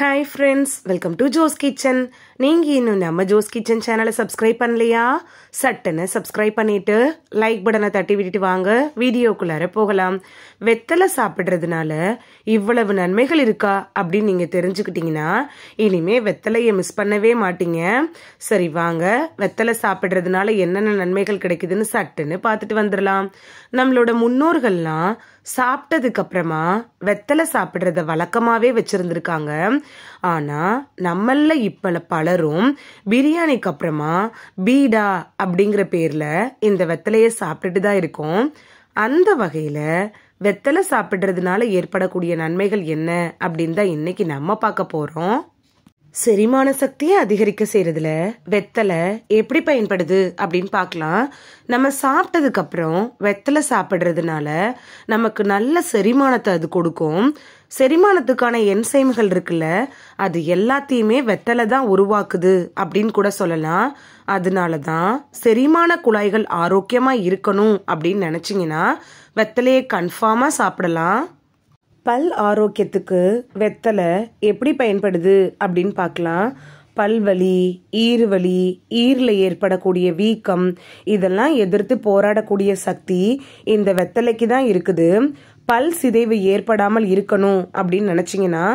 Hi friends, welcome to Jose kitchen. நீங்கள் இன்னும் நம்ம ஜோஸ் கிச்சன் சேனலை சப்ஸ்கிரைப் பண்ணலையா? சட்டுன்னு சப்ஸ்கிரைப் பண்ணிட்டு லைக் பட்டனை தட்டி விட்டுட்டு வாங்க, வீடியோக்குள்ளார போகலாம். வெத்தலை சாப்பிட்றதுனால இவ்வளவு நன்மைகள் இருக்கா அப்படின்னு நீங்கள் தெரிஞ்சுக்கிட்டீங்கன்னா இனிமே வெத்தலையை மிஸ் பண்ணவே மாட்டீங்க. சரி வாங்க, வெத்தலை சாப்பிட்றதுனால என்னென்ன நன்மைகள் கிடைக்குதுன்னு சட்டுன்னு பார்த்துட்டு வந்துடலாம். நம்மளோட முன்னோர்கள்லாம் சாப்பிட்டதுக்கு அப்புறமா வெத்தலை சாப்பிட்றத வழக்கமாவே வச்சிருந்திருக்காங்க. ஆனா நம்மள இப்ப பலரும் பிரியாணிக்கு அப்புறமா பீடா அப்படிங்கிற பேர்ல இந்த வெத்தலைய சாப்பிட்டுட்டு தான் இருக்கோம். அந்த வகையில வெத்தலை சாப்பிட்றதுனால ஏற்படக்கூடிய நன்மைகள் என்ன அப்படின்னு தான் இன்னைக்கு நம்ம பார்க்க போறோம். செரிமான சக்தியை அதிகரிக்க செய்யறதுல வெத்தலை எப்படி பயன்படுது அப்படின்னு பார்க்கலாம். நம்ம சாப்பிட்டதுக்கு அப்புறம் வெத்தலை சாப்பிட்றதுனால நமக்கு நல்ல செரிமானத்தை அது கொடுக்கும். செரிமானத்துக்கான என்சைம்கள் இருக்குல்ல, அது எல்லாத்தையுமே வெத்தலை தான் உருவாக்குது அப்படின்னு கூட சொல்லலாம். அதனால தான் செரிமான குழாய்கள் ஆரோக்கியமா இருக்கணும் அப்படின்னு நினைச்சிங்கன்னா வெத்தலையை கன்ஃபார்மா சாப்பிடலாம். பல் ஆரோக்கியத்துக்கு வெத்தலை எப்படி பயன்படுது அப்படின்னு பார்க்கலாம். பல்வலி, ஈறுவலி, ஈரில் ஏற்படக்கூடிய வீக்கம் இதெல்லாம் எதிர்த்து போராடக்கூடிய சக்தி இந்த வெத்தலைக்கு தான் இருக்குது. பல் சிதைவு ஏற்படாமல் இருக்கணும் அப்படின்னு நினச்சிங்கன்னா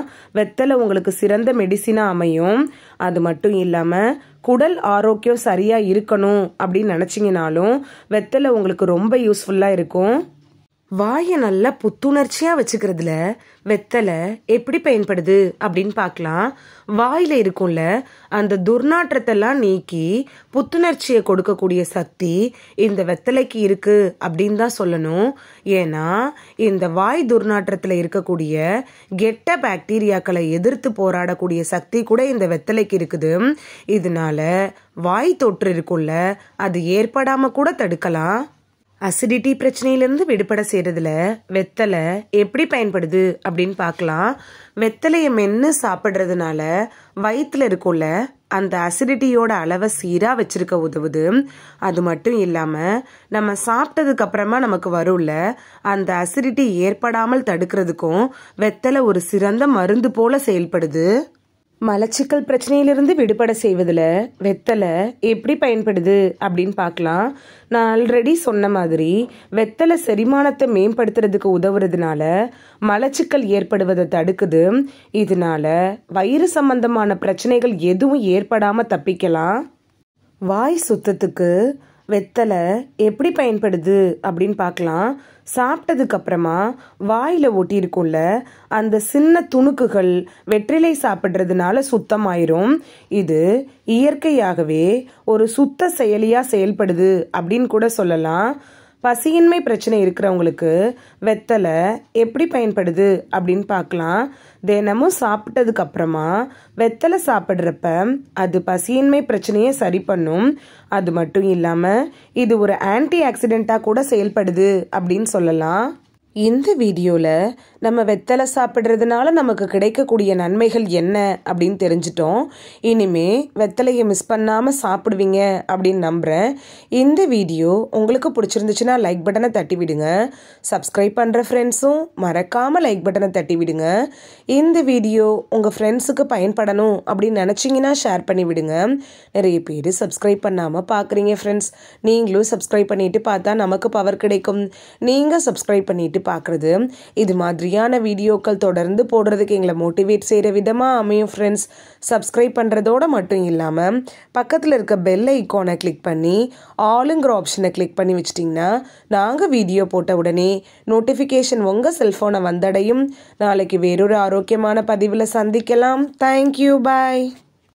வெத்தலை உங்களுக்கு சிறந்த மெடிசினாக அமையும். அது மட்டும் இல்லாமல் குடல் ஆரோக்கியம் சரியாக இருக்கணும் அப்படின்னு நினச்சிங்கனாலும் வெத்தலை உங்களுக்கு ரொம்ப யூஸ்ஃபுல்லாக இருக்கும். வாயை நல்லா புத்துணர்ச்சியாக வச்சுக்கிறதுல வெத்தலை எப்படி பயன்படுது அப்படின்னு பார்க்கலாம். வாயில் இருக்கும்ல, அந்த துர்நாற்றத்தெல்லாம் நீக்கி புத்துணர்ச்சியை கொடுக்கக்கூடிய சக்தி இந்த வெத்தலைக்கு இருக்கு அப்படின்னு தான் சொல்லணும். ஏன்னா இந்த வாய் துர்நாற்றத்தில் இருக்கக்கூடிய கெட்ட பாக்டீரியாக்களை எதிர்த்து போராடக்கூடிய சக்தி கூட இந்த வெத்தலைக்கு இருக்குது. இதனால வாய் தொற்று இருக்கும்ல, அது ஏற்படாம கூட தடுக்கலாம். அசிடிட்டி பிரச்சனையிலிருந்து விடுபட செய்யறதுல வெத்தலை எப்படி பயன்படுது அப்படின்னு பார்க்கலாம். வெத்தலையை மென்று சாப்பிட்றதுனால வயிற்றுல இருக்கும்ல, அந்த அசிடிட்டியோட அளவை சீராக வச்சிருக்க உதவுது. அது மட்டும் இல்லாமல் நம்ம சாப்பிட்டதுக்கு அப்புறமா நமக்கு வரும்ல, அந்த அசிடிட்டி ஏற்படாமல் தடுக்கிறதுக்கும் வெத்தலை ஒரு சிறந்த மருந்து போல செயல்படுது. மலச்சிக்கல் பிரச்சனையிலிருந்து விடுபட செய்வதில் வெத்தலை எப்படி பயன்படுது அப்படின்னு பார்க்கலாம். நான் ஆல்ரெடி சொன்ன மாதிரி வெத்தலை செரிமானத்தை மேம்படுத்துறதுக்கு உதவுறதுனால மலச்சிக்கல் ஏற்படுவதை தடுக்குது. இதனால வயிறு சம்பந்தமான பிரச்சனைகள் எதுவும் ஏற்படாமல் தப்பிக்கலாம். வாய் சுத்தத்துக்கு வெத்தலை எப்படி பயன்படுது அப்படின்னு பார்க்கலாம். சாப்பிட்டதுக்கு அப்புறமா வாயில் ஒட்டியிருக்கும்ல, அந்த சின்ன துணுக்குகள் வெற்றிலை சாப்பிட்றதுனால சுத்தமாயிரும். இது இயற்கையாகவே ஒரு சுத்த செயலியாக செயல்படுது அப்படின்னு கூட சொல்லலாம். பசியின்மை பிரச்சனை இருக்கிறவங்களுக்கு வெத்தலை எப்படி பயன்படுது அப்படின்னு பார்க்கலாம். தினமும் சாப்பிட்டதுக்கு அப்புறமா வெத்தலை சாப்பிட்றப்ப அது பசியின்மை பிரச்சனையை சரி பண்ணும். அது மட்டும் இல்லாமல் இது ஒரு ஆன்டி ஆக்சிடென்ட்டாக கூட செயல்படுது அப்படின்னு சொல்லலாம். இந்த வீடியோவில் நம்ம வெத்தலை சாப்பிட்றதுனால நமக்கு கிடைக்கக்கூடிய நன்மைகள் என்ன அப்படின்னு தெரிஞ்சிட்டோம். இனிமே வெத்தலையை மிஸ் பண்ணாமல் சாப்பிடுவீங்க அப்படின்னு நம்புகிறேன். இந்த வீடியோ உங்களுக்கு பிடிச்சிருந்துச்சுன்னா லைக் பட்டனை தட்டி விடுங்க. சப்ஸ்கிரைப் பண்ணுற ஃப்ரெண்ட்ஸும் மறக்காமல் லைக் பட்டனை தட்டி விடுங்க. இந்த வீடியோ உங்கள் ஃப்ரெண்ட்ஸுக்கு பயன்படணும் அப்படின்னு நினச்சிங்கன்னா ஷேர் பண்ணி விடுங்க. நிறைய பேர் சப்ஸ்கிரைப் பண்ணாமல் பார்க்குறீங்க ஃப்ரெண்ட்ஸ். நீங்களும் சப்ஸ்கிரைப் பண்ணிட்டு பார்த்தா நமக்கு பவர் கிடைக்கும். நீங்கள் சப்ஸ்கிரைப் பண்ணிட்டு பார்க்குறது இது மாதிரியான வீடியோக்கள் தொடர்ந்து போடுறதுக்கு எங்களை மோட்டிவேட் செய்கிற விதமாக அமையும் ஃப்ரெண்ட்ஸ். சப்ஸ்கிரைப் பண்ணுறதோட மட்டும் இல்லாமல் பக்கத்தில் இருக்க பெல் ஐக்கானை கிளிக் பண்ணி ஆளுங்கிற ஆப்ஷனை கிளிக் பண்ணி வச்சிட்டிங்கன்னா நாங்கள் வீடியோ போட்ட உடனே நோட்டிஃபிகேஷன் உங்கள் செல்ஃபோனை வந்தடையும். நாளைக்கு வேறொரு ஆரோக்கியமான பதிவில் சந்திக்கலாம். தேங்க்யூ, பாய்.